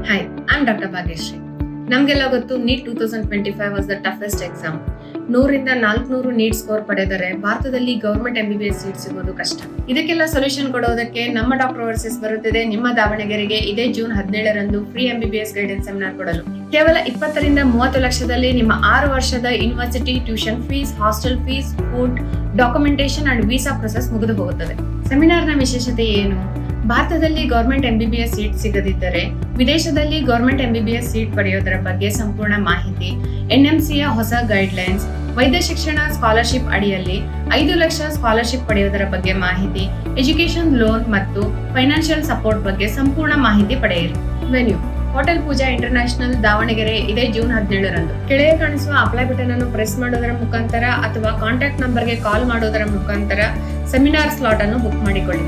Hi, I'm Dr. Bhagyashree. ನಮಗೆಲ್ಲ ಗೊತ್ತು NEET 2025 was the toughest exam. 100ರಿಂದ 400 ನೀಟ್ ಸ್ಕೋರ್ ಪಡೆದರೆ ಭಾರತದಲ್ಲಿ ಗವರ್ಮೆಂಟ್ MBBS ಸೀಟ್ ಸಿಗೋದು ಕಷ್ಟ. ಇದಕ್ಕೆಲ್ಲ ಸೊಲ್ಯೂಷನ್ ಕೊಡೋದಕ್ಕೆ ನಮ್ಮ ಡಾಕ್ಟರ್ ವರ್ಸಸ್ ಬರುತ್ತಿದೆ ನಿಮ್ಮ ದಾವಣಗೆರೆಗೆ ಇದೇ ಜೂನ್ 17ರಂದು ಫ್ರೀ MBBS ಗೈಡೆನ್ಸ್ ಸೆಮಿನಾರ್ ಕೊಡಲು. ಕೇವಲ 20ರಿಂದ 30 ಲಕ್ಷದಲ್ಲಿ ನಿಮ್ಮ 6 ವರ್ಷದ university tuition fees, hostel fees, food, documentation and visa process ಮುಗಿದು ಹೋಗುತ್ತದೆ. ಸೆಮಿನಾರ್ನ ವಿಶೇಷತೆ ಏನು? ಭಾರತದಲ್ಲಿ ಗವರ್ಮೆಂಟ್ MBBS ಸೀಟ್ ಸಿಗದಿದ್ದರೆ ವಿದೇಶದಲ್ಲಿ ಗವರ್ಮೆಂಟ್ MBBS ಸೀಟ್ ಪಡೆಯೋದರ ಬಗ್ಗೆ ಸಂಪೂರ್ಣ ಮಾಹಿತಿ, NMCಯ ಹೊಸ ಗೈಡ್ಲೈನ್ಸ್, ವೈದ್ಯ ಶಿಕ್ಷಣ ಸ್ಕಾಲರ್ಶಿಪ್ ಅಡಿಯಲ್ಲಿ 5 ಲಕ್ಷ ಸ್ಕಾಲರ್ಶಿಪ್ ಪಡೆಯೋದರ ಬಗ್ಗೆ ಮಾಹಿತಿ, ಎಜುಕೇಶನ್ ಲೋನ್ ಮತ್ತು ಫೈನಾನ್ಷಿಯಲ್ ಸಪೋರ್ಟ್ ಬಗ್ಗೆ ಸಂಪೂರ್ಣ ಮಾಹಿತಿ ಪಡೆಯಿರಿ. ವೆನ್ಯೂ ಹೋಟೆಲ್ ಪೂಜಾ ಇಂಟರ್ನ್ಯಾಷನಲ್, ದಾವಣಗೆರೆ, ಇದೇ ಜೂನ್ 17ರಂದು. ಕೆಳಗೆ ಕಾಣಿಸುವ ಅಪ್ಲೈ ಬಟನ್ ಅನ್ನು ಪ್ರೆಸ್ ಮಾಡೋದರ ಮುಖಾಂತರ ಅಥವಾ ಕಾಂಟ್ಯಾಕ್ಟ್ ನಂಬರ್ಗೆ ಕಾಲ್ ಮಾಡೋದರ ಮುಖಾಂತರ ಸೆಮಿನಾರ್ ಸ್ಲಾಟ್ ಅನ್ನು ಬುಕ್ ಮಾಡಿಕೊಳ್ಳಿ.